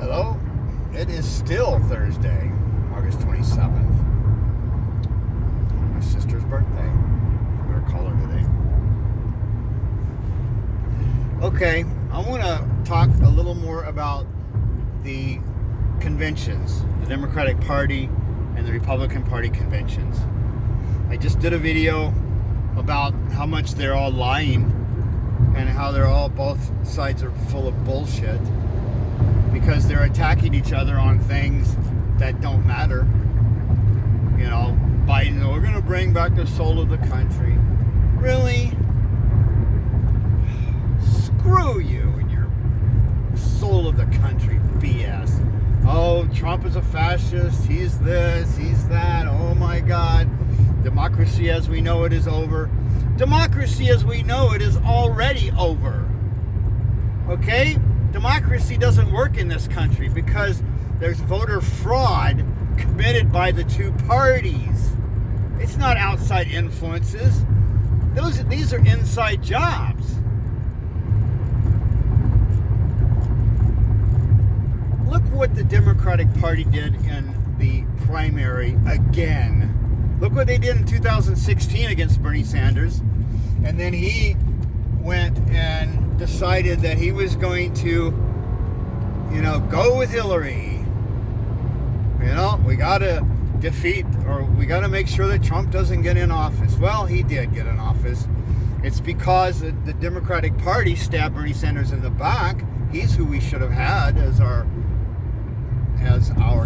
Hello, it is still Thursday, August 27th. My sister's birthday. I'm going to call her today. Okay, I want to talk a little more about the conventions, the Democratic Party and the Republican Party conventions. I just did a video about how much they're all lying and how they're all, both sides are full of bullshit because they're attacking each other on things that don't matter. You know, Biden, we're going to bring back the soul of the country. Really? Screw you and your soul of the country BS. Oh, Trump is a fascist. He's this, he's that. Oh my God. Democracy as we know it is over. Democracy as we know it is already over. Okay? Democracy doesn't work in this country because there's voter fraud committed by the two parties. It's not outside influences. These are inside jobs. Look what the Democratic Party did in the primary again. Look what they did in 2016 against Bernie Sanders. And then he went and decided that he was going to, go with Hillary. We got to defeat, or we got to make sure that Trump doesn't get in office. Well, he did get in office. It's because the Democratic Party stabbed Bernie Sanders in the back. He's who we should have had as our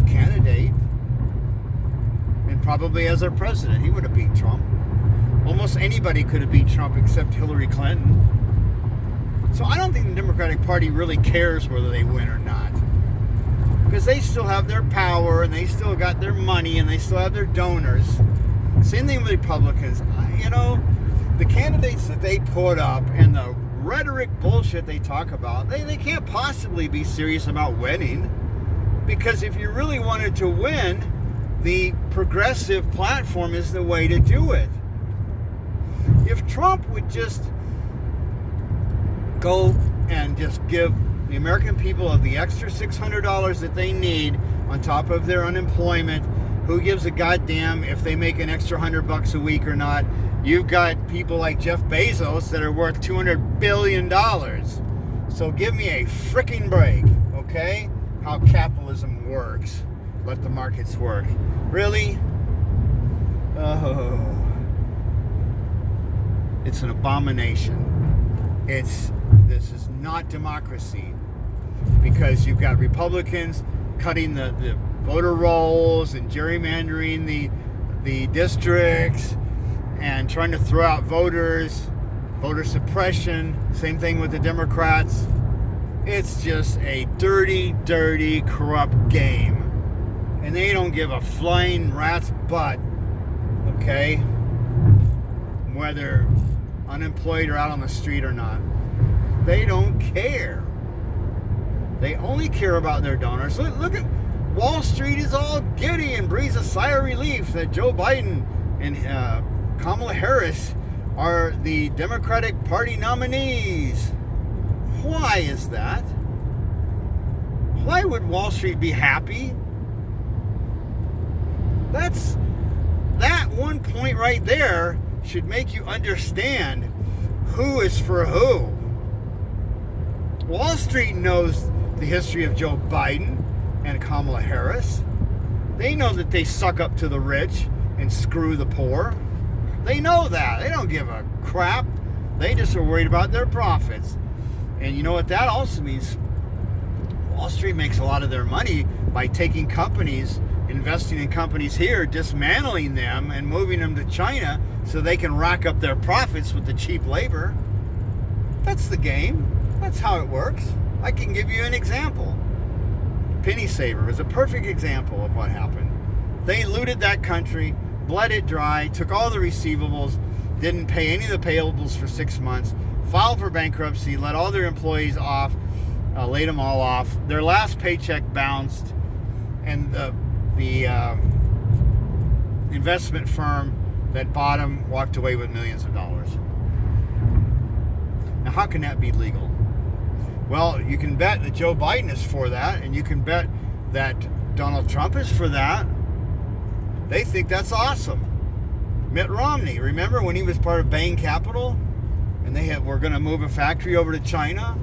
candidate, and probably as our president. He would have beat Trump. Almost anybody could have beat Trump except Hillary Clinton. So I don't think the Democratic Party really cares whether they win or not, because they still have their power and they still got their money and they still have their donors. Same thing with Republicans. The candidates that they put up and the rhetoric bullshit they talk about, they can't possibly be serious about winning. Because if you really wanted to win, the progressive platform is the way to do it. If Trump would just go and just give the American people the extra $600 that they need on top of their unemployment, who gives a goddamn if they make an extra $100 a week or not? You've got people like Jeff Bezos that are worth $200 billion. So give me a freaking break, okay? How capitalism works. Let the markets work. Really? Oh. It's an abomination. This is not democracy, because you've got Republicans cutting the voter rolls and gerrymandering the districts and trying to throw out voters, voter suppression. Same thing with the Democrats. It's just a dirty, dirty, corrupt game. And they don't give a flying rat's butt, okay? Whether unemployed or out on the street or not. They don't care. They only care about their donors. Look at Wall Street is all giddy and breathes a sigh of relief that Joe Biden and Kamala Harris are the Democratic Party nominees. Why is that? Why would Wall Street be happy? That one point right there should make you understand who is for who. Wall Street knows the history of Joe Biden and Kamala Harris. They know that they suck up to the rich and screw the poor. They know that. They don't give a crap. They just are worried about their profits. And you know what that also means? Wall Street makes a lot of their money by taking companies, investing in companies here, dismantling them and moving them to China so they can rack up their profits with the cheap labor. That's the game. That's how it works. I can give you an example. Penny Saver is a perfect example of what happened. They looted that country, bled it dry, took all the receivables, didn't pay any of the payables for 6 months, filed for bankruptcy, let all their employees off, laid them all off. Their last paycheck bounced, and the investment firm that bought them walked away with millions of dollars. Now, how can that be legal? Well, you can bet that Joe Biden is for that, and you can bet that Donald Trump is for that. They think that's awesome. Mitt Romney, remember when he was part of Bain Capital, and they were going to move a factory over to China,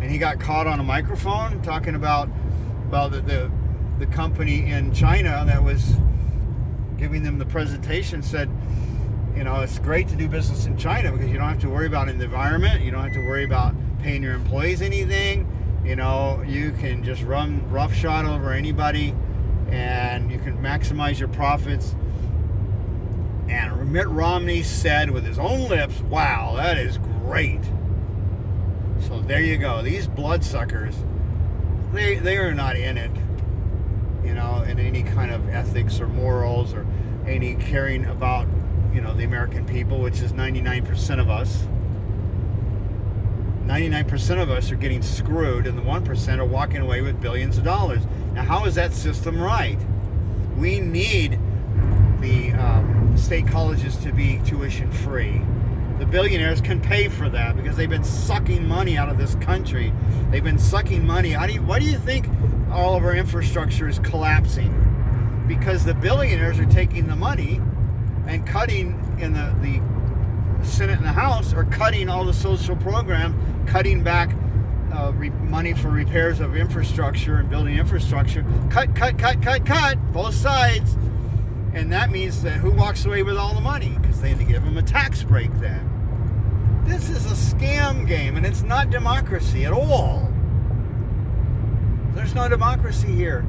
and he got caught on a microphone talking about the company in China that was giving them the presentation, said, it's great to do business in China because you don't have to worry about the environment, you don't have to worry about paying your employees anything, you can just run roughshod over anybody and you can maximize your profits. And Mitt Romney said with his own lips, wow, that is great. So there you go. These bloodsuckers, they are not in it, in any kind of ethics or morals or any caring about, the American people, which is 99% of us. 99% of us are getting screwed, and the 1% are walking away with billions of dollars. Now, how is that system right? We need the state colleges to be tuition free. The billionaires can pay for that because they've been sucking money out of this country. They've been sucking money. Why do you think all of our infrastructure is collapsing? Because the billionaires are taking the money and cutting in the Senate and the House, are cutting all the social program, cutting back money for repairs of infrastructure and building infrastructure. Cut, both sides. And that means that who walks away with all the money? Because they give them a tax break then. This is a scam game, and it's not democracy at all. There's no democracy here.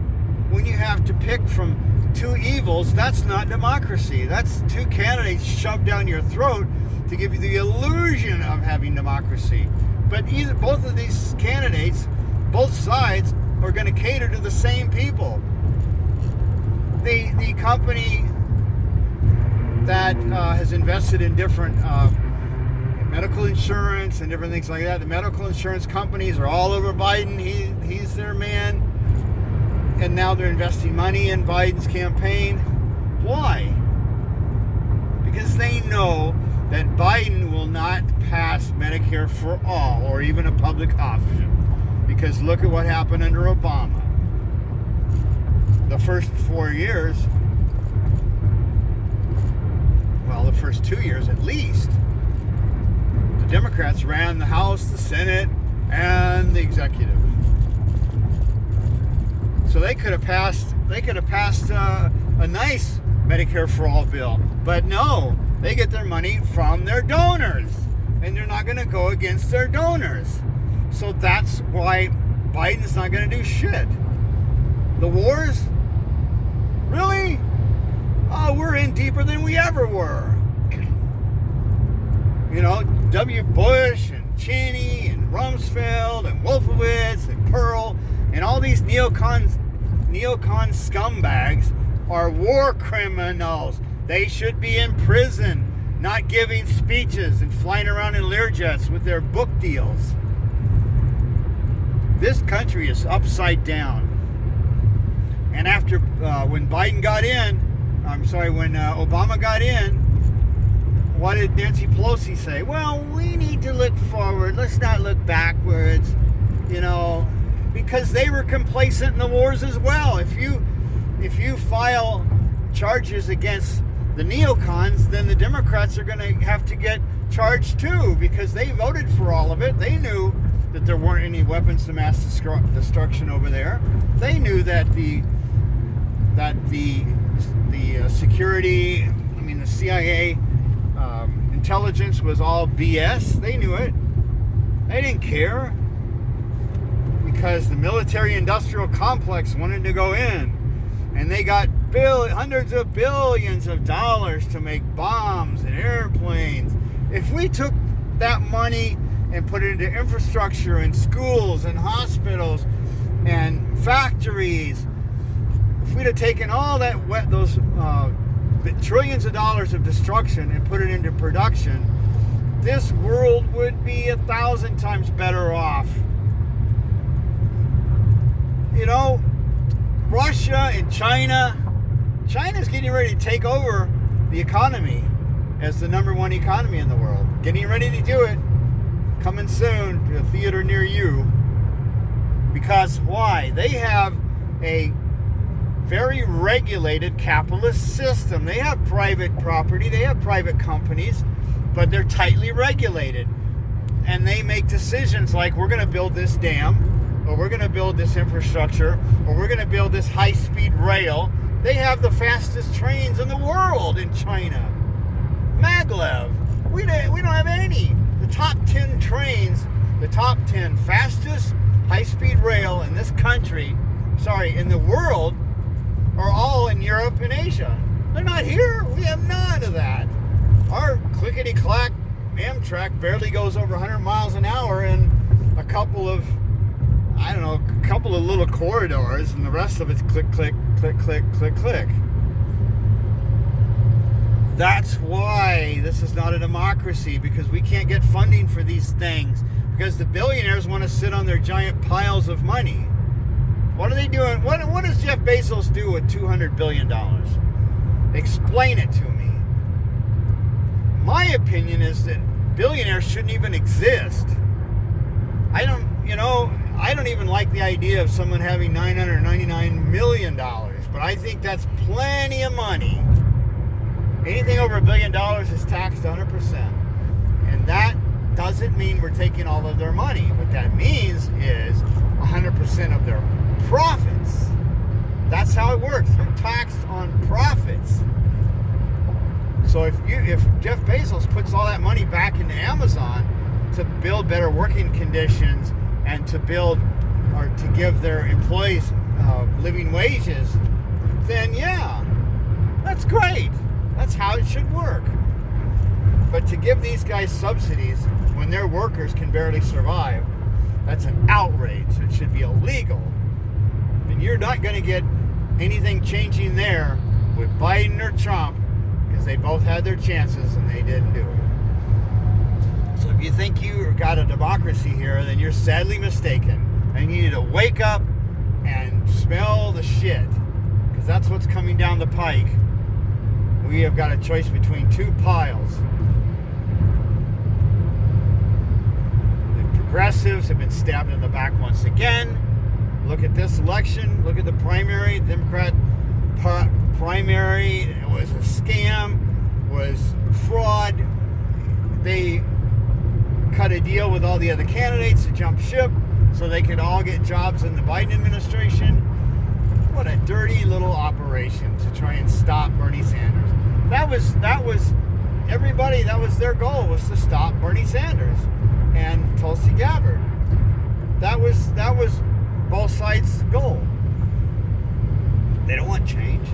When you have to pick from two evils, that's not democracy. That's two candidates shoved down your throat to give you the illusion of having democracy. But both of these candidates, both sides, are going to cater to the same people. The company that has invested in different medical insurance and different things like that, the medical insurance companies are all over Biden. He's their man. And now they're investing money in Biden's campaign. Why? Because they know that Biden will not pass Medicare for all or even a public option. Because look at what happened under Obama. The first 4 years, the first 2 years at least, the Democrats ran the House, the Senate, and the executive. So they could have passed a nice Medicare for all bill. But no, they get their money from their donors, and they're not going to go against their donors. So that's why Biden's not going to do shit. The wars? Really? Oh, we're in deeper than we ever were. W. Bush and Cheney and Rumsfeld and Wolfowitz and Pearl and all these neocon scumbags are war criminals. They should be in prison, not giving speeches and flying around in Learjets with their book deals. This country is upside down. And after, when Obama got in, what did Nancy Pelosi say? Well, we need to look forward. Let's not look backwards, because they were complacent in the wars as well. If you file charges against the neocons, then the Democrats are going to have to get charged too, because they voted for all of it. They knew that there weren't any weapons of mass destruction over there. They knew that the security, the CIA intelligence was all BS. They knew it. They didn't care because the military-industrial complex wanted to go in, and they got hundreds of billions of dollars to make bombs and airplanes. If we took that money and put it into infrastructure and schools and hospitals and factories, if we'd have taken all those trillions of dollars of destruction and put it into production, this world would be 1,000 times better off. Russia and China's getting ready to take over the economy as the number one economy in the world. Getting ready to do it. Coming soon to a theater near you. Because why? They have a very regulated capitalist system. They have private property, they have private companies, but they're tightly regulated. And they make decisions like, we're going to build this dam, or we're going to build this infrastructure, or we're going to build this high-speed rail. They have the fastest trains in the world in China. Maglev. We don't have any. The top 10 trains, the top 10 fastest high-speed rail in this country, in the world, are all in Europe and Asia. They're not here. We have none of that. Our clickety-clack Amtrak barely goes over 100 miles an hour in a couple of little corridors, and the rest of it's click, click, click, click, click, click. That's why this is not a democracy, because we can't get funding for these things, because the billionaires want to sit on their giant piles of money. What are they doing? What does Jeff Bezos do with $200 billion? Explain it to me. My opinion is that billionaires shouldn't even exist. I don't even like the idea of someone having $999 million, but I think that's plenty of money. Anything over $1 billion is taxed 100%. And that doesn't mean we're taking all of their money. What that means is 100% of their profits. That's how it works. You're taxed on profits. So if Jeff Bezos puts all that money back into Amazon to build better working conditions and to build or to give their employees living wages, then yeah, that's great. That's how it should work. But to give these guys subsidies when their workers can barely survive, that's an outrage. It should be illegal. And you're not going to get anything changing there with Biden or Trump, because they both had their chances and they didn't do it. So if you think you got a democracy here, then you're sadly mistaken. And you need to wake up and smell the shit, because that's what's coming down the pike. We have got a choice between two piles. The progressives have been stabbed in the back once again. Look at this election. Look at the primary. The Democrat primary. It was a scam. Was fraud. They cut a deal with all the other candidates to jump ship so they could all get jobs in the Biden administration. What a dirty little operation to try and stop Bernie Sanders. That was everybody. That was their goal, was to stop Bernie Sanders and Tulsi Gabbard. That was both sides' goal. They don't want change.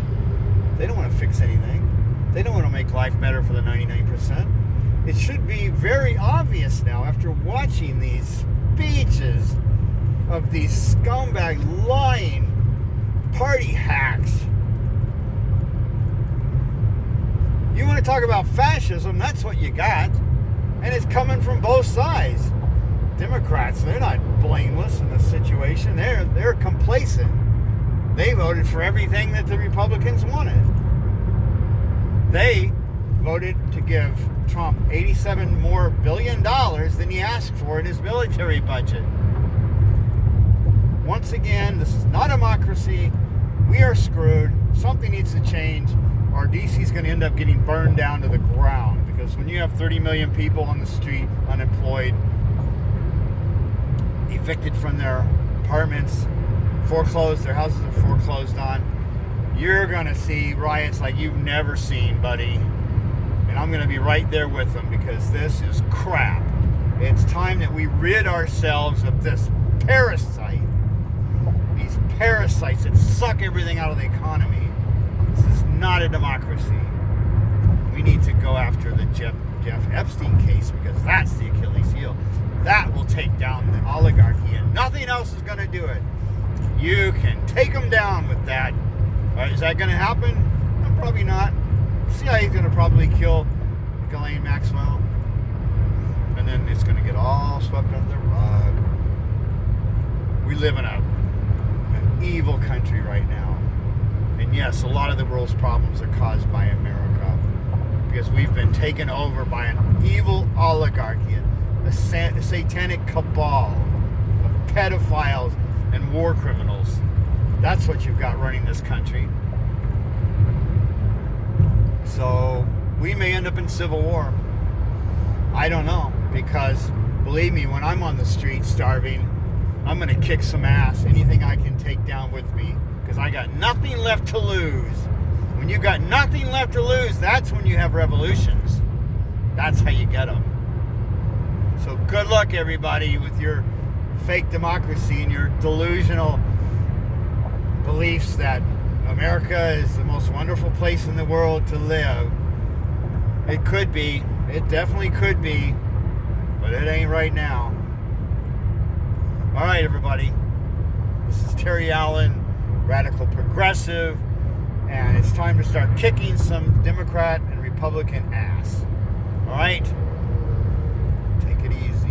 They don't want to fix anything. They don't want to make life better for the 99%. It should be very obvious now, after watching these speeches of these scumbag, lying party hacks. You want to talk about fascism, that's what you got. And it's coming from both sides. Democrats, they're not blameless in this situation. They're complacent. They voted for everything that the Republicans wanted. They voted to give Trump $87 more billion than he asked for in his military budget. Once again, this is not a democracy. We are screwed. Something needs to change, or DC's going to end up getting burned down to the ground. Because when you have 30 million people on the street, unemployed, evicted from their apartments, foreclosed, their houses are foreclosed on, you're going to see riots like you've never seen, buddy. And I'm going to be right there with them, because this is crap. It's time that we rid ourselves of this parasite. These parasites that suck everything out of the economy. This is not a democracy. We need to go after the Jeff Epstein case, because that's the Achilles heel. That will take down the oligarchy, and nothing else is going to do it. You can take them down with that. Is that going to happen? Probably not. CIA is going to probably kill Ghislaine Maxwell, and then it's going to get all swept under the rug. We live in an evil country right now. And yes, a lot of the world's problems are caused by America, because we've been taken over by an evil oligarchy, a satanic cabal of pedophiles and war criminals. That's what you've got running this country. So we may end up in civil war. I don't know, because believe me, when I'm on the street starving, I'm going to kick some ass, anything I can take down with me, because I got nothing left to lose. When you got nothing left to lose, that's when you have revolutions. That's how you get them. So good luck, everybody, with your fake democracy and your delusional beliefs that America is the most wonderful place in the world to live. It could be. It definitely could be. But it ain't right now. All right, everybody. This is Terry Allen, Radical Progressive. And it's time to start kicking some Democrat and Republican ass. All right? Take it easy.